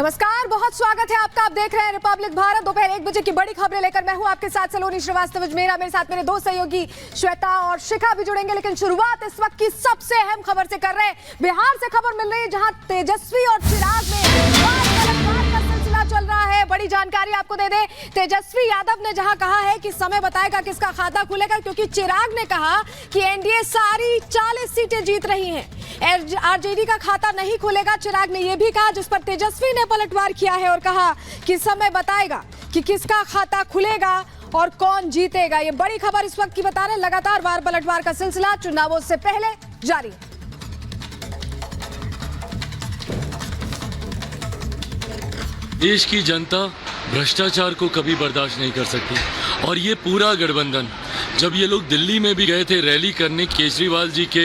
नमस्कार, बहुत स्वागत है आपका। आप देख रहे हैं रिपब्लिक भारत। दोपहर 1 बजे की बड़ी खबरें लेकर मैं हूं आपके साथ सलोनी श्रीवास्तव। मेरे साथ मेरे दो सहयोगी श्वेता और शिखा भी जुड़ेंगे, लेकिन शुरुआत इस वक्त की सबसे अहम खबर से कर रहे हैं। बिहार से खबर मिल रही है, जहां तेजस्वी और चिराग में का सिलसिला चल रहा है। बड़ी जानकारी आपको दे दें, तेजस्वी यादव ने जहां कहा है कि समय बताएगा किसका खाता खुलेगा, क्योंकि चिराग ने कहा कि एनडीए सारी 40 सीटें जीत रही हैं, आरजेडी का खाता नहीं खुलेगा। चिराग ने यह भी कहा, जिस पर तेजस्वी ने पलटवार किया है और कहा कि समय बताएगा कि किसका खाता खुलेगा और कौन जीतेगा। ये बड़ी खबर इस वक्त की बता रहे हैं। लगातार वार पलटवार का सिलसिला चुनावों से पहले जारी है। देश की जनता भ्रष्टाचार को कभी बर्दाश्त नहीं कर सकती, और ये पूरा गठबंधन, जब ये लोग दिल्ली में भी गए थे रैली करने केजरीवाल जी के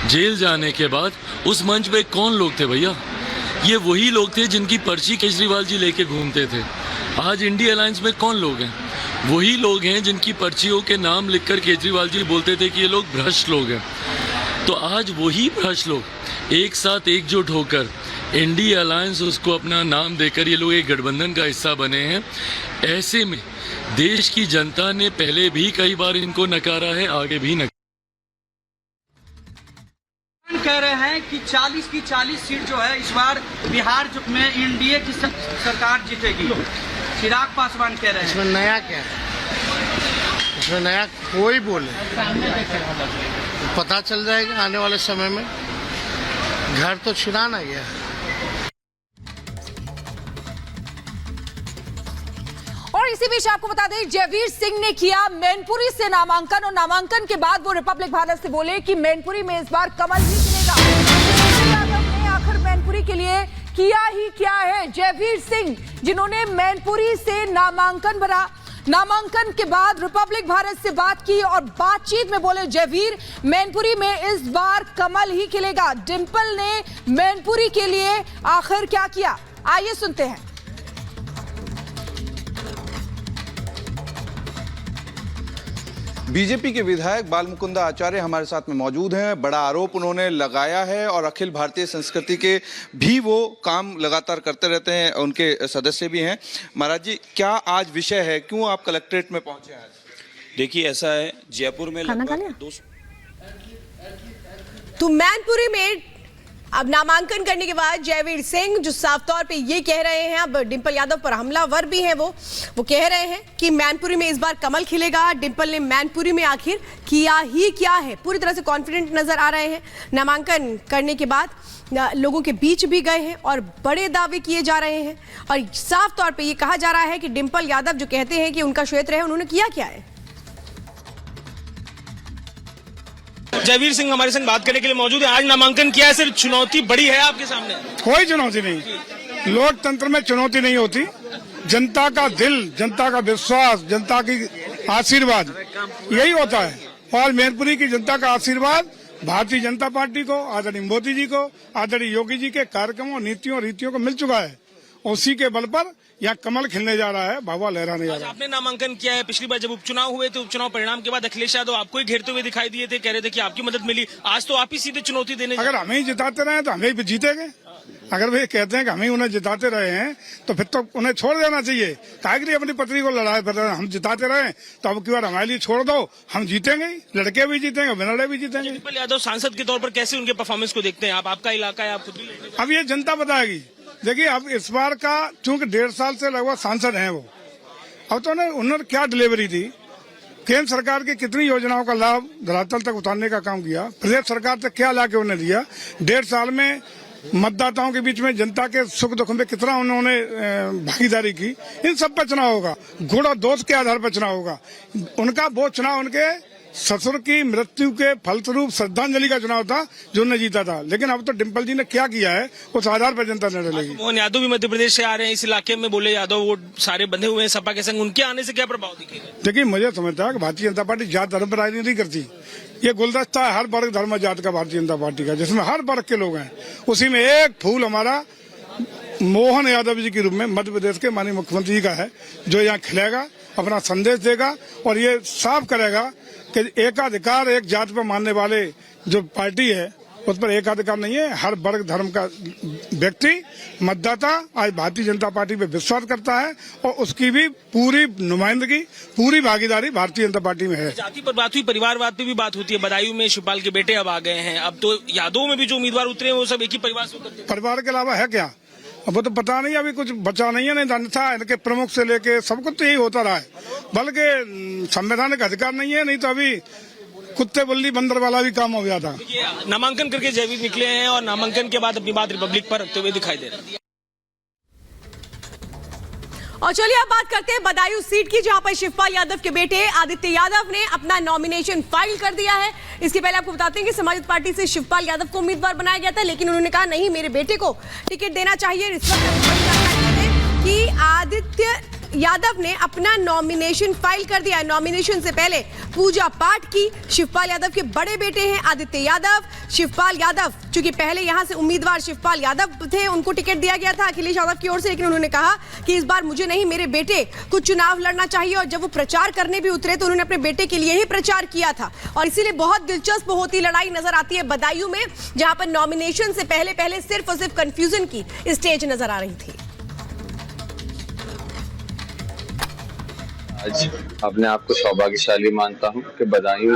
जेल जाने के बाद, उस मंच पे कौन लोग थे भैया? ये वही लोग थे जिनकी पर्ची केजरीवाल जी लेके घूमते थे। आज इंडिया अलायंस में कौन लोग हैं? वही लोग हैं जिनकी पर्चियों के नाम लिखकर केजरीवाल जी बोलते थे कि ये लोग भ्रष्ट लोग हैं। तो आज वही भ्रष्ट लोग एक साथ एकजुट होकर इंडिया अलायंस उसको अपना नाम देकर ये लोग एक गठबंधन का हिस्सा बने हैं। ऐसे में देश की जनता ने पहले भी कई बार इनको नकारा है, आगे भी नकारा। कह रहे हैं कि 40 की 40 सीट जो है इस बार बिहार में एनडीए की सरकार जीतेगी। चिराग पासवान कह रहे हैं। इसमें नया क्या है? इसमें नया कोई बोले, पता चल जाएगा आने वाले समय में। घर तो छिड़ाना गया है। और इसी बीच आपको बता दें, जयवीर सिंह ने किया मैनपुरी से नामांकन, और नामांकन के बाद वो रिपब्लिक भारत से बोले कि मैनपुरी में इस बार कमल ही खिलेगा। यादव ने आखिर मैनपुरी के लिए किया ही क्या है? जयवीर सिंह, जिन्होंने मैनपुरी से नामांकन भरा, नामांकन के बाद रिपब्लिक भारत से बात की और बातचीत में बोले जयवीर, मैनपुरी में इस बार कमल ही खिलेगा। डिंपल ने मैनपुरी के लिए आखिर क्या किया, आइए सुनते हैं। बीजेपी के विधायक बालमुकुंदा आचार्य हमारे साथ में मौजूद हैं। बड़ा आरोप उन्होंने लगाया है और अखिल भारतीय संस्कृति के भी वो काम लगातार करते रहते हैं, उनके सदस्य भी हैं। महाराज जी, क्या आज विषय है, क्यों आप कलेक्ट्रेट में पहुंचे आज? देखिए, ऐसा है, जयपुर में तो मैनपुरी में अब नामांकन करने के बाद जयवीर सिंह जो साफ तौर पे ये कह रहे हैं, अब डिंपल यादव पर हमलावर भी हैं, वो कह रहे हैं कि मैनपुरी में इस बार कमल खिलेगा। डिंपल ने मैनपुरी में आखिर किया ही क्या है, पूरी तरह से कॉन्फिडेंट नजर आ रहे हैं। नामांकन करने के बाद लोगों के बीच भी गए हैं और बड़े दावे किए जा रहे हैं, और साफ तौर पर यह कहा जा रहा है कि डिंपल यादव जो कहते हैं कि उनका क्षेत्र है, उन्होंने किया क्या है। जयवीर सिंह हमारे संग बात करने के लिए मौजूद है। आज नामांकन किया है, सिर्फ चुनौती बड़ी है आपके सामने? कोई चुनौती नहीं। लोकतंत्र में चुनौती नहीं होती। जनता का दिल, जनता का विश्वास, जनता की आशीर्वाद, यही होता है। और मैनपुरी की जनता का आशीर्वाद भारतीय जनता पार्टी को, आदरणीय मोदी जी को, आदरणीय योगी जी के कार्यक्रमों, नीतियों, रीतियों को मिल चुका है। उसी के बल पर यहाँ कमल खिलने जा रहा है, भगवा लहराने जा रहा है। आपने नामांकन किया है, पिछली बार जब उपचुनाव हुए थे, उपचुनाव परिणाम के बाद अखिलेश यादव आपको ही घेरते हुए दिखाई दिए थे, कह रहे थे कि आपकी मदद मिली। आज तो आप ही सीधे चुनौती देने। अगर हमें ही जिताते रहे तो हमें ही जीतेंगे। अगर वे कहते हैं कि हमें उन्हें जिताते रहे हैं तो फिर तो उन्हें छोड़ देना चाहिए। काहे के लिए अपनी पत्नी को लड़ाए फिर हम जिताते रहे तो अब की बार हमारे लिए छोड़ दो, हम जीतेंगे, लड़के भी जीतेंगे, विनड़े भी जीतेंगे। डिंपल यादव सांसद के तौर पर कैसे उनके परफॉर्मेंस को देखते हैं आप? आपका इलाका है, आप खुद भी। अब ये जनता बताएगी। देखिए, अब इस बार का चूंकि 1.5 साल से लगभग सांसद हैं वो, अब तो उन्होंने क्या डिलीवरी दी, केंद्र सरकार की कितनी योजनाओं का लाभ धरातल तक उतारने का काम किया, प्रदेश सरकार तक क्या लाके उन्हें दिया, 1.5 साल में मतदाताओं के बीच में जनता के सुख दुख में कितना उन्होंने भागीदारी की, इन सब पर चुनाव होगा। गुण और दोष के आधार पर चुनाव होगा। उनका वो चुनाव उनके ससुर की मृत्यु के फलस्वरूप श्रद्धांजलि का चुनाव था जो उन्हें जीता था। लेकिन अब तो डिंपल जी ने क्या किया है उस आधार पर जनता निर्णय लेगी। मोहन यादव भी मध्य प्रदेश से आ रहे हैं, इस इलाके में बोले यादव वो सारे बंधे हुए हैं सपा के संग, उनके आने से क्या प्रभाव दिखेगा? देखिए, मुझे समझता है कि भारतीय जनता पार्टी जात धर्म पर राजनीति नहीं करती। ये गुलदस्ता है हर वर्ग धर्म जात का भारतीय जनता पार्टी का, जिसमें हर वर्ग के लोग हैं। उसी में एक फूल हमारा मोहन यादव जी के रूप में मध्य प्रदेश के माननीय मुख्यमंत्री जी का है, जो यहाँ खिलेगा, अपना संदेश देगा और ये साफ करेगा कि एकाधिकार एक जात पर मानने वाले जो पार्टी है उस पर एकाधिकार नहीं है। हर वर्ग धर्म का व्यक्ति मतदाता आज भारतीय जनता पार्टी पे विश्वास करता है और उसकी भी पूरी नुमाइंदगी, पूरी भागीदारी भारतीय जनता पार्टी में है। जाति पर बात हुई, परिवारवाद पे भी बात होती है। बदायूं में शिवपाल के बेटे अब आ गए हैं, अब तो यादव में भी जो उम्मीदवार उतरे हैं वो सब एक ही परिवार से उतरते हैं। परिवार के अलावा है क्या, अब वो तो पता नहीं, अभी कुछ बचा नहीं है। नहीं अन्यथा इनके प्रमुख से लेके सब कुछ तो यही होता रहा है, बल्कि संवैधानिक अधिकार नहीं है, नहीं तो अभी कुत्ते बिल्ली बंदर वाला भी काम हो गया था। नामांकन करके जयवीर निकले हैं और नामांकन के बाद अपनी बात रिपब्लिक पर रखते हुए दिखाई दे रहे हैं। और चलिए अब बात करते हैं बदायूं सीट की, जहां पर शिवपाल यादव के बेटे आदित्य यादव ने अपना नॉमिनेशन फाइल कर दिया है। इसके पहले आपको बताते हैं कि समाजवादी पार्टी से शिवपाल यादव को उम्मीदवार बनाया गया था, लेकिन उन्होंने कहा नहीं, मेरे बेटे को टिकट देना चाहिए। इस वक्त कि आदित्य यादव ने अपना नॉमिनेशन फाइल कर दिया है। नॉमिनेशन से पहले पूजा पाठ की। शिवपाल यादव के बड़े बेटे हैं आदित्य यादव। शिवपाल यादव चूंकि पहले यहां से उम्मीदवार शिवपाल यादव थे, उनको टिकट दिया गया था अखिलेश यादव की ओर से, लेकिन उन्होंने कहा कि इस बार मुझे नहीं, मेरे बेटे को चुनाव लड़ना चाहिए। और जब वो प्रचार करने भी उतरे तो उन्होंने अपने बेटे के लिए ही प्रचार किया था। और इसीलिए बहुत दिलचस्प होती लड़ाई नजर आती है बदायूं में, जहां पर नॉमिनेशन से पहले सिर्फ और सिर्फ कंफ्यूजन की स्टेज नजर आ रही थी। आज अपने आप को सौभाग्यशाली मानता हूं कि बदायूं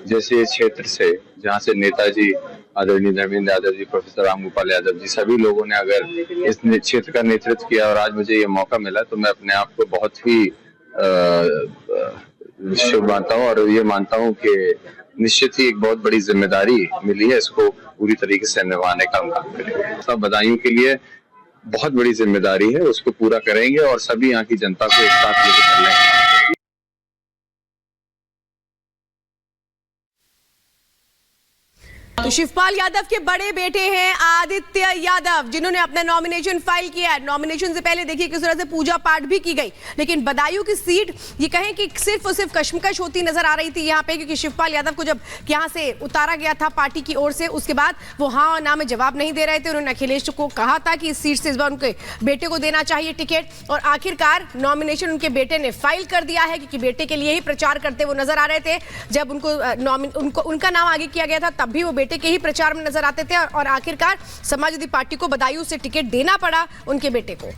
जैसे क्षेत्र से, जहां से नेताजी आदरणीय धर्मेंद्र यादव जी, प्रोफेसर रामगोपाल यादव जी, सभी लोगों ने अगर इस क्षेत्र का नेतृत्व किया और आज मुझे ये मौका मिला, तो मैं अपने आप को बहुत ही शुभ मानता हूं और ये मानता हूं कि निश्चित ही एक बहुत बड़ी जिम्मेदारी मिली है, इसको पूरी तरीके से निभाने का हम काम करेंगे। सब बदायूं के लिए बहुत बड़ी जिम्मेदारी है, उसको पूरा करेंगे और सभी यहाँ की जनता को एक साथ लेकर चलेंगे। तो शिवपाल यादव के बड़े बेटे हैं आदित्य यादव, जिन्होंने अपना नॉमिनेशन फाइल किया है। नॉमिनेशन से पहले देखिए किस तरह से पूजा पाठ भी की गई, लेकिन बदायूं की सीट ये कहें कि सिर्फ और सिर्फ कश्मकश होती नजर आ रही थी यहाँ पे, क्योंकि शिवपाल यादव को जब यहाँ से उतारा गया था पार्टी की ओर से, उसके बाद वो हाँ और ना में जवाब नहीं दे रहे थे। उन्होंने अखिलेश को कहा था कि इस सीट से इस बार उनके बेटे को देना चाहिए टिकट, और आखिरकार नॉमिनेशन उनके बेटे ने फाइल कर दिया है, क्योंकि बेटे के लिए ही प्रचार करते वो नजर आ रहे थे। जब उनका नाम आगे किया गया था तब भी वो बेटे के ही प्रचार में नजर आते थे, और आखिरकार समाजवादी पार्टी को बदायूं से टिकट देना पड़ा उनके बेटे को।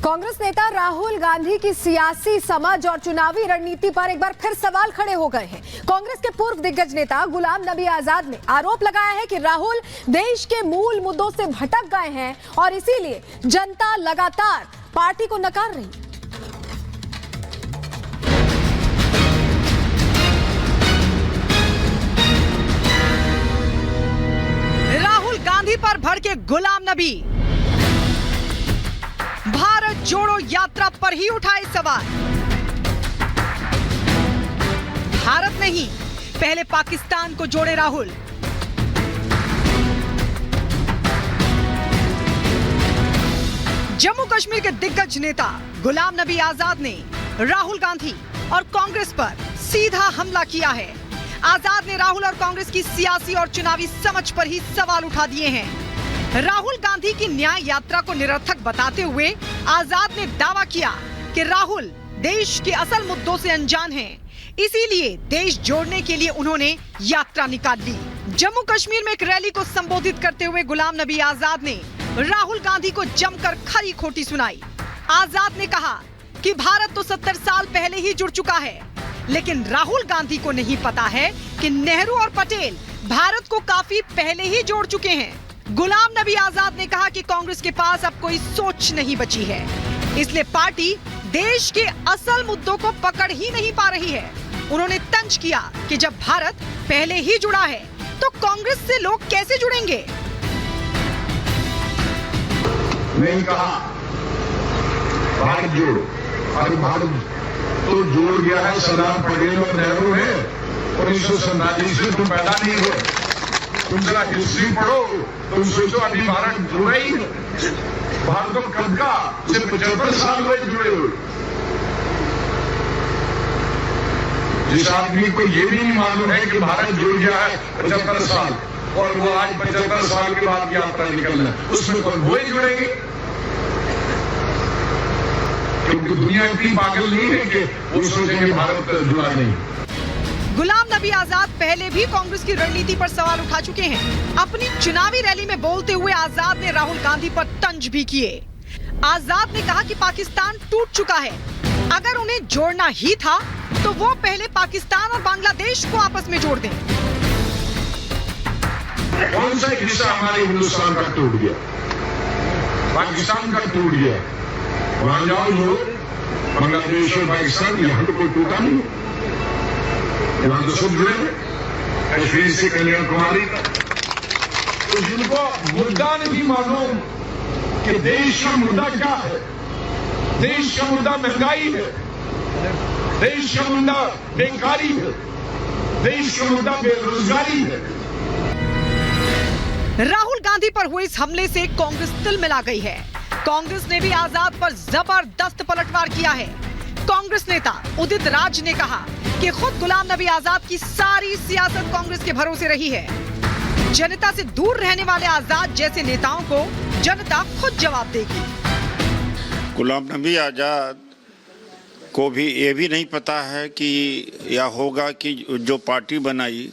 कांग्रेस नेता राहुल गांधी की सियासी समझ और चुनावी रणनीति पर एक बार फिर सवाल खड़े हो गए हैं। कांग्रेस के पूर्व दिग्गज नेता गुलाम नबी आजाद ने आरोप लगाया है कि राहुल देश के मूल मुद्दों से भटक गए हैं और इसीलिए जनता लगातार पार्टी को नकार रही है। राहुल गांधी पर भड़के गुलाम नबी, भारत जोड़ो यात्रा पर ही उठाए सवाल। भारत नहीं, पहले पाकिस्तान को जोड़े राहुल। जम्मू कश्मीर के दिग्गज नेता गुलाम नबी आजाद ने राहुल गांधी और कांग्रेस पर सीधा हमला किया है। आजाद ने राहुल और कांग्रेस की सियासी और चुनावी समझ पर ही सवाल उठा दिए हैं। राहुल गांधी की न्याय यात्रा को निरर्थक बताते हुए आजाद ने दावा किया कि राहुल देश के असल मुद्दों से अनजान हैं, इसीलिए देश जोड़ने के लिए उन्होंने यात्रा निकाल ली। जम्मू कश्मीर में एक रैली को संबोधित करते हुए गुलाम नबी आजाद ने राहुल गांधी को जमकर खरी खोटी सुनाई। आजाद ने कहा कि भारत तो 70 साल पहले ही जुड़ चुका है, लेकिन राहुल गांधी को नहीं पता है कि नेहरू और पटेल भारत को काफी पहले ही जोड़ चुके हैं। गुलाम नबी आजाद ने कहा कि कांग्रेस के पास अब कोई सोच नहीं बची है, इसलिए पार्टी देश के असल मुद्दों को पकड़ ही नहीं पा रही है। उन्होंने तंज किया कि जब भारत पहले ही जुड़ा है तो कांग्रेस से लोग कैसे जुड़ेंगे। नहीं कहा भारत जोड़ो, और भारत तो जोड़ गया है सरदार पटेल और नेहरू ने। 1947 में तुम पैदा नहीं हुए, तुम जरा हिस्ट्री पढ़ो, तुम सोचो अभी भारत जुड़ा ही है। भारत तो कब का, सिर्फ 75 साल में जुड़े हुए। जिस आदमी को ये भी नहीं मालूम है कि भारत जुड़ गया है 75 साल, और वो आज 75 साल के बाद यात्रा निकलना, उसमें कौन वो ही जुड़ेंगे? क्योंकि दुनिया इतनी पागल नहीं है कि वो सोचेंगे भारत जुड़ा नहीं। गुलाम नबी आजाद पहले भी कांग्रेस की रणनीति पर सवाल उठा चुके हैं। अपनी चुनावी रैली में बोलते हुए आजाद ने राहुल गांधी पर तंज भी किए। आजाद ने कहा कि पाकिस्तान टूट चुका है, अगर उन्हें जोड़ना ही था तो वो पहले पाकिस्तान और बांग्लादेश को आपस में जोड़ दें। कौन सा एक हिस्सा हमारे हिंदुस्तान का टूट गया? पाकिस्तान का टूट गया। वहां जाओ लोग, बांग्लादेश और पाकिस्तान, यहाँ तो कोई टूटा नहीं, यहाँ तो सब जुड़े हैं, कश्मीर से कन्याकुमारी तक। तो जिनको मुद्दा नहीं मालूम कि देश का मुद्दा क्या है, देश का मुद्दा महंगाई है, देश का मुद्दा बेकारी है, देश का मुद्दा बेरोजगारी है। राहुल गांधी पर हुए इस हमले से कांग्रेस तिलमिला गई है। कांग्रेस ने भी आजाद पर जबरदस्त पलटवार किया है। कांग्रेस नेता उदित राज ने कहा कि खुद गुलाम नबी आजाद की सारी सियासत कांग्रेस के भरोसे रही है। जनता से दूर रहने वाले आजाद जैसे नेताओं को जनता खुद जवाब देगी। गुलाम नबी आजाद को भी ये भी नहीं पता है कि या होगा कि जो पार्टी बनाई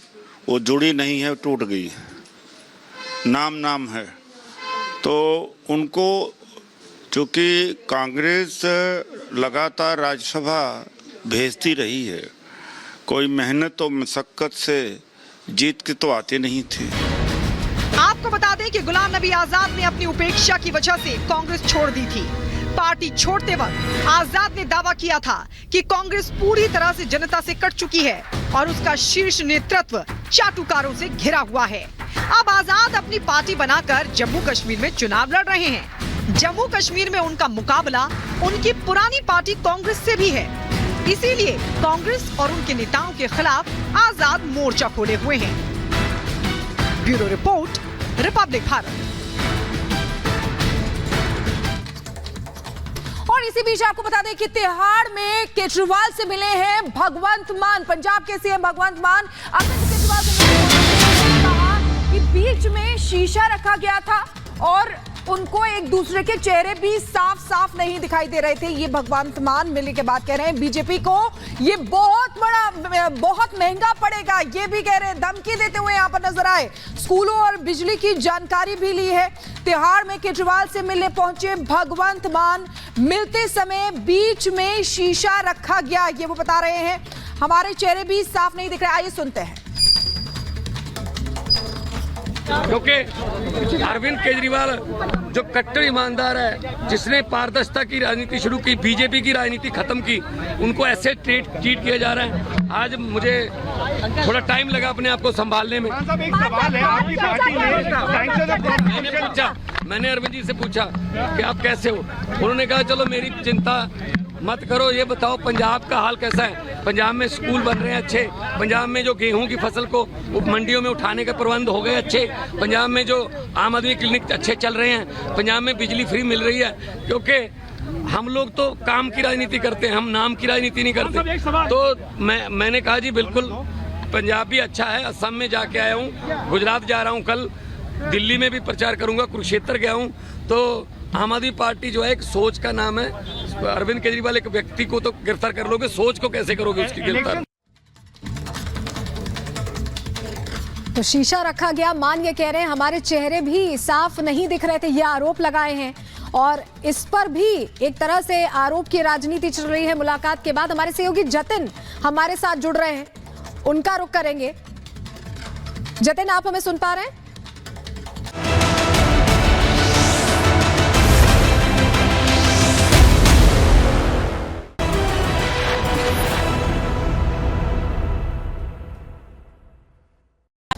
वो जुड़ी नहीं है, टूट गई है, नाम है। तो उनको चूँकि कांग्रेस लगातार राज्यसभा भेजती रही है, कोई मेहनत और मशक्कत से जीत के तो आते नहीं थे। आपको बता दें कि गुलाम नबी आजाद ने अपनी उपेक्षा की वजह से कांग्रेस छोड़ दी थी। पार्टी छोड़ते वक्त आजाद ने दावा किया था कि कांग्रेस पूरी तरह से जनता से कट चुकी है और उसका शीर्ष नेतृत्व चाटुकारों से घिरा हुआ है। अब आजाद अपनी पार्टी बनाकर जम्मू कश्मीर में चुनाव लड़ रहे हैं। जम्मू कश्मीर में उनका मुकाबला उनकी पुरानी पार्टी कांग्रेस से भी है, इसीलिए कांग्रेस और उनके नेताओं के खिलाफ आजाद मोर्चा खोले हुए हैं। Bureau report, Republic Bharat. और इसी बीच आपको बता दें कि तिहाड़ में केजरीवाल से मिले हैं भगवंत मान। पंजाब के सीएम भगवंत मान अरविंद केजरीवाल से कहा कि बीच में शीशा रखा गया था और उनको एक दूसरे के चेहरे भी साफ नहीं दिखाई दे रहे थे। ये भगवंत मान मिलने के बाद कह रहे हैं बीजेपी को ये बहुत महंगा पड़ेगा। ये भी कह रहे हैं, धमकी देते हुए यहां पर नजर आए। स्कूलों और बिजली की जानकारी भी ली है। तिहाड़ में केजरीवाल से मिलने पहुंचे भगवंत मान, मिलते समय बीच में शीशा रखा गया, ये वो बता रहे हैं। हमारे चेहरे भी साफ नहीं दिख रहे। आइए सुनते हैं। क्योंकि अरविंद केजरीवाल जो कट्टर ईमानदार है, जिसने पारदर्शिता की राजनीति शुरू की, बीजेपी की राजनीति खत्म की, उनको ऐसे ट्रीट किया जा रहा है। आज मुझे थोड़ा टाइम लगा अपने आप को संभालने में। मैंने अरविंद जी से पूछा कि आप कैसे हो। उन्होंने कहा चलो मेरी चिंता मत करो, ये बताओ पंजाब का हाल कैसा है। पंजाब में स्कूल बन रहे हैं अच्छे, पंजाब में जो गेहूं की फसल को मंडियों में उठाने का प्रबंध हो गए अच्छे, पंजाब में जो आम आदमी क्लिनिक अच्छे चल रहे हैं, पंजाब में बिजली फ्री मिल रही है। क्योंकि हम लोग तो काम की राजनीति करते हैं, हम नाम की राजनीति नहीं करते। तो मैंने कहा जी बिल्कुल पंजाब भी अच्छा है। असम में जाके आया हूँ, गुजरात जा रहा हूँ, कल दिल्ली में भी प्रचार करूंगा, कुरुक्षेत्र गया हूँ। तो आम आदमी पार्टी जो है एक सोच का नाम है। अरविंद केजरीवाल एक व्यक्ति को तो गिरफ्तार कर लोगे, सोच को कैसे करोगे उसकी गिरफ्तार। तो शीशा रखा गया, मान ये कह रहे हैं हमारे चेहरे भी साफ नहीं दिख रहे थे, ये आरोप लगाए हैं। और इस पर भी एक तरह से आरोप की राजनीति चल रही है। मुलाकात के बाद हमारे सहयोगी जतिन हमारे साथ जुड़ रहे हैं, उनका रुख करेंगे। जतिन, आप हमें सुन पा रहे हैं?